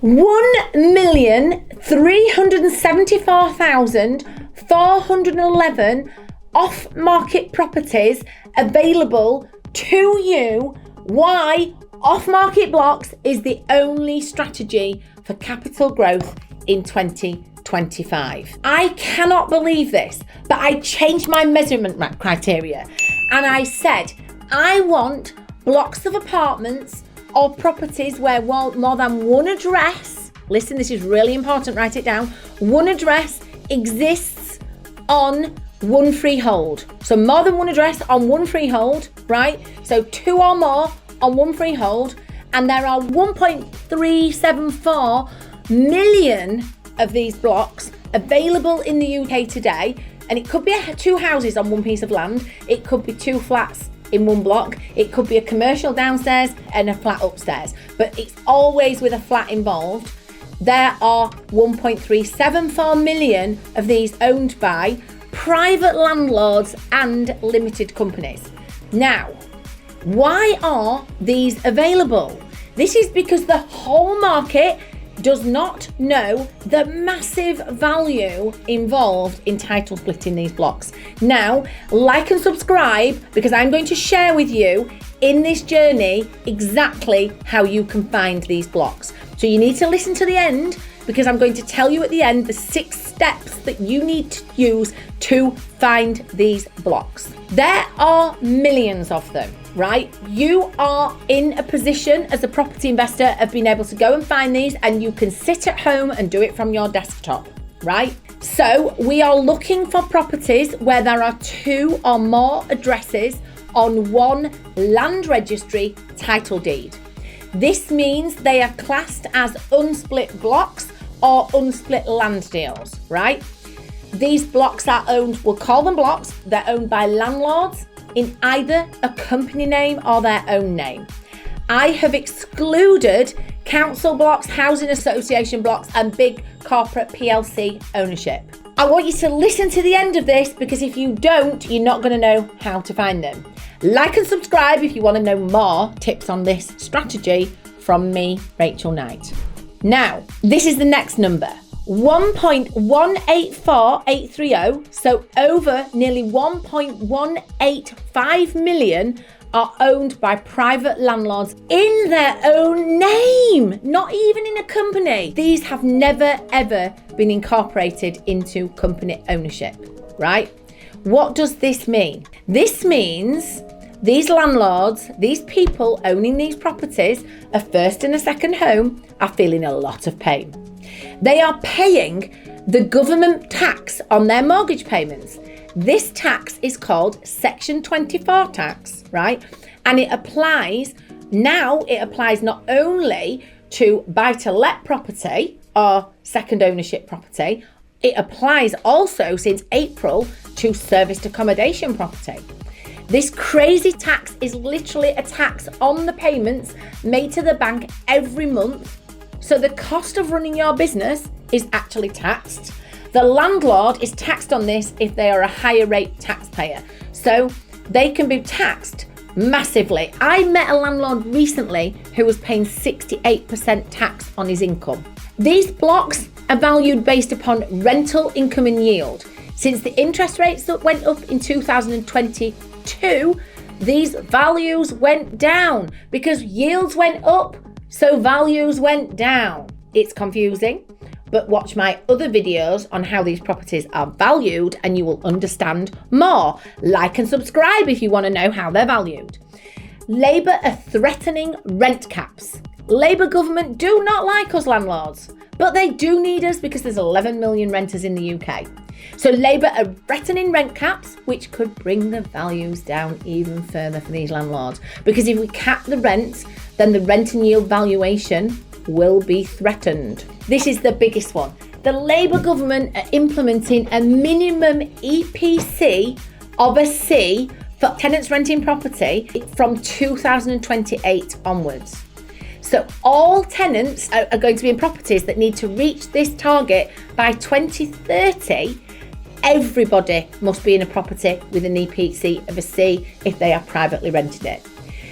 1,374,411 off-market properties available to you. Why off-market blocks is the only strategy for capital growth in 2025. I cannot believe this, but I changed my measurement criteria and I said, I want blocks of apartments or properties where more than one address, listen, this is really important, write it down, one address exists on one freehold. So more than one address on one freehold, right? So 2 or more on one freehold. And there are 1.374 million of these blocks available in the UK today. And it could be 2 houses on one piece of land. It could be 2 flats in one block. It could be a commercial downstairs and a flat upstairs. But it's always with a flat involved. There are 1.374 million of these owned by private landlords and limited companies. Now, why are these available? This is because the whole market does not know the massive value involved in title splitting these blocks. Now, like and subscribe, because I'm going to share with you in this journey exactly how you can find these blocks. So you need to listen to the end, because I'm going to tell you at the end the 6 steps that you need to use to find these blocks. There are millions of them, right? You are in a position as a property investor of being able to go and find these, and you can sit at home and do it from your desktop, right? So we are looking for properties where there are 2 or more addresses on one land registry title deed. This means they are classed as unsplit blocks or unsplit land deals, right? These blocks are owned, we'll call them blocks, they're owned by landlords in either a company name or their own name. I have excluded council blocks, housing association blocks, and big corporate PLC ownership. I want you to listen to the end of this, because if you don't, you're not going to know how to find them. Like and subscribe if you want to know more tips on this strategy from me, Rachel Knight. Now, this is the next number, 1.184830, so over nearly 1.185 million are owned by private landlords in their own name, not even in a company. These have never ever been incorporated into company ownership, right? What does this mean? This means these landlords, these people owning these properties, a first and a second home, are feeling a lot of pain. They are paying the government tax on their mortgage payments. This tax is called Section 24 tax, right? And it applies not only to buy-to-let property or second ownership property, it applies also since April to serviced accommodation property. This crazy tax is literally a tax on the payments made to the bank every month. So the cost of running your business is actually taxed. The landlord is taxed on this if they are a higher rate taxpayer. So they can be taxed massively. I met a landlord recently who was paying 68% tax on his income. These blocks are valued based upon rental income and yield. Since the interest rates that went up in 2022, these values went down because yields went up, so values went down. It's confusing, but watch my other videos on how these properties are valued and you will understand more. Like and subscribe if you want to know how they're valued. Labour are threatening rent caps. Labour government do not like us landlords, but they do need us because there's 11 million renters in the UK. So Labour are threatening rent caps, which could bring the values down even further for these landlords. Because if we cap the rents, then the rent and yield valuation will be threatened. This is the biggest one. The Labour government are implementing a minimum EPC of a C for tenants renting property from 2028 onwards. So all tenants are going to be in properties that need to reach this target by 2030. Everybody must be in a property with an EPC of a C if they are privately renting it.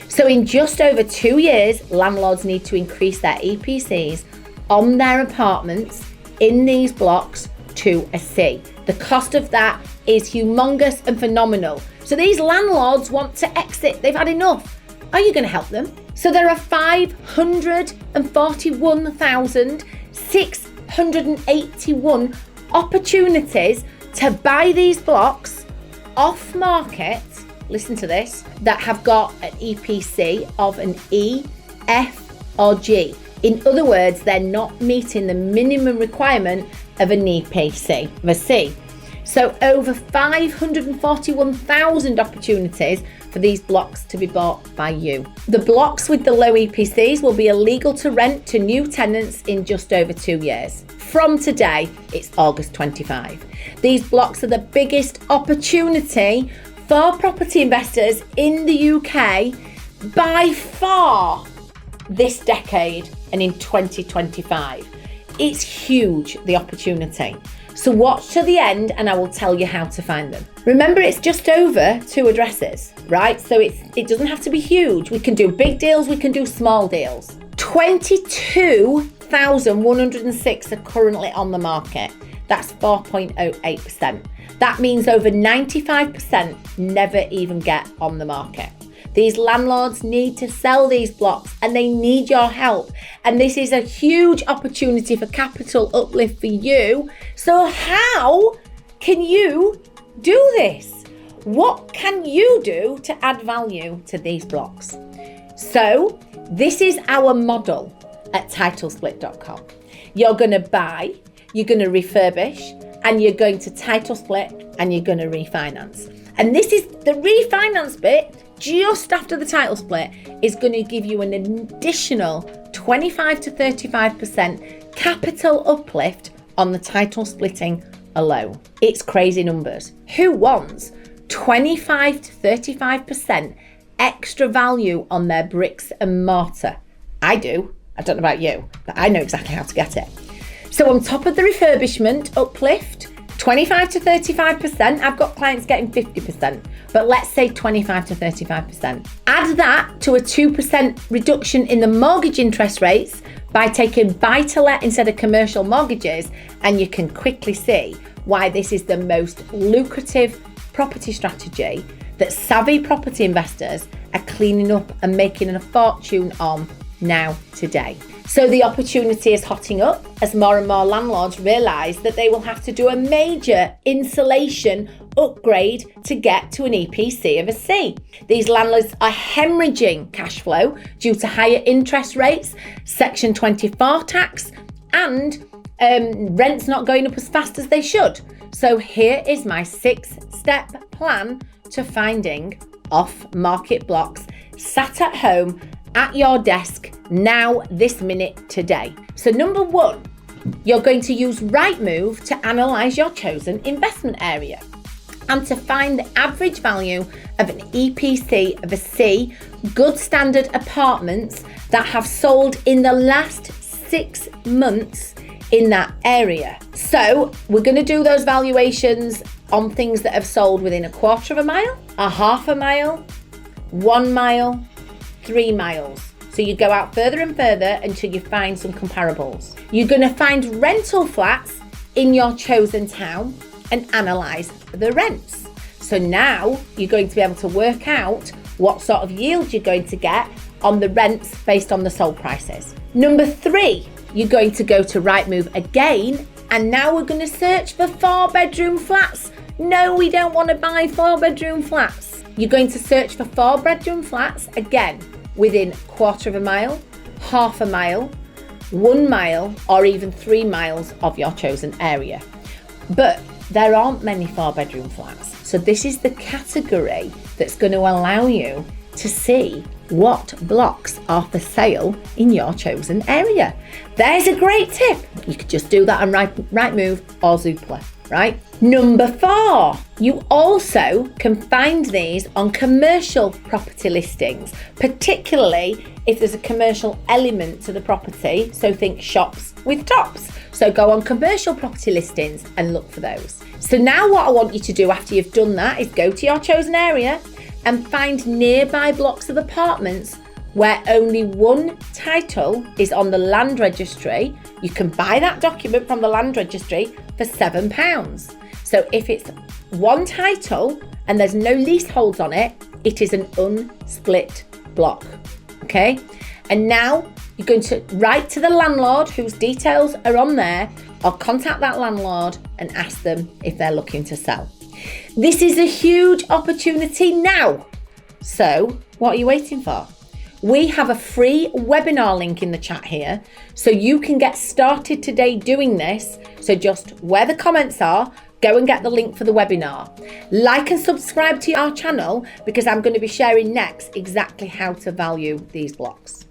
So in just over 2 years, landlords need to increase their EPCs on their apartments in these blocks to a C. The cost of that is humongous and phenomenal. So these landlords want to exit. They've had enough. Are you going to help them? So there are 541,681 opportunities to buy these blocks off market, listen to this, that have got an EPC of an E, F or G. In other words, they're not meeting the minimum requirement of an EPC, of a C. So over 541,000 opportunities for these blocks to be bought by you. The blocks with the low EPCs will be illegal to rent to new tenants in just over 2 years. From today, it's August 25. These blocks are the biggest opportunity for property investors in the UK by far this decade and in 2025. It's huge, the opportunity. So watch to the end and I will tell you how to find them. Remember, it's just over 2 addresses, right? So it doesn't have to be huge. We can do big deals, we can do small deals. 22,106 are currently on the market. That's 4.08%. That means over 95% never even get on the market. These landlords need to sell these blocks and they need your help. And this is a huge opportunity for capital uplift for you. So how can you do this? What can you do to add value to these blocks? So this is our model at titlesplit.com. You're going to buy, you're going to refurbish, and you're going to title split and you're going to refinance. And this is the refinance bit. Just after the title split is going to give you an additional 25 to 35% capital uplift on the title splitting alone. It's crazy numbers. Who wants 25 to 35% extra value on their bricks and mortar? I do. I don't know about you, but I know exactly how to get it. So on top of the refurbishment uplift, 25 to 35%, I've got clients getting 50%, but let's say 25 to 35%. Add that to a 2% reduction in the mortgage interest rates by taking buy-to-let instead of commercial mortgages, and you can quickly see why this is the most lucrative property strategy that savvy property investors are cleaning up and making a fortune on now today. So the opportunity is hotting up as more and more landlords realise that they will have to do a major insulation upgrade to get to an EPC of a C. These landlords are hemorrhaging cash flow due to higher interest rates, Section 24 tax, and rents not going up as fast as they should. So here is my 6-step plan to finding off-market blocks sat at home at your desk now, this minute, today. So number 1, you're going to use Rightmove to analyse your chosen investment area and to find the average value of an EPC of a C, good standard apartments that have sold in the last 6 months in that area. So we're going to do those valuations on things that have sold within a quarter of a mile, a half a mile, 1 mile, 3 miles. So you go out further and further until you find some comparables. You're going to find rental flats in your chosen town and analyse the rents. So now you're going to be able to work out what sort of yield you're going to get on the rents based on the sold prices. Number 3, you're going to go to Rightmove again, and now we're going to search for 4-bedroom flats. No, we don't want to buy 4-bedroom flats. You're going to search for 4-bedroom flats again within quarter of a mile, half a mile, 1 mile, or even 3 miles of your chosen area. But there aren't many 4-bedroom flats. So this is the category that's going to allow you to see what blocks are for sale in your chosen area. There's a great tip. You could just do that on Rightmove or Zoopla, right? Number 4, you also can find these on commercial property listings, particularly if there's a commercial element to the property. So think shops with tops. So go on commercial property listings and look for those. So now what I want you to do after you've done that is go to your chosen area and find nearby blocks of apartments where only one title is on the land registry, you can buy that document from the land registry for £7. So if it's one title and there's no leaseholds on it, it is an unsplit block. Okay? And now you're going to write to the landlord whose details are on there, or contact that landlord and ask them if they're looking to sell. This is a huge opportunity now. So what are you waiting for? We have a free webinar link in the chat here, so you can get started today doing this. So just where the comments are, go and get the link for the webinar. Like and subscribe to our channel, because I'm going to be sharing next exactly how to value these blocks.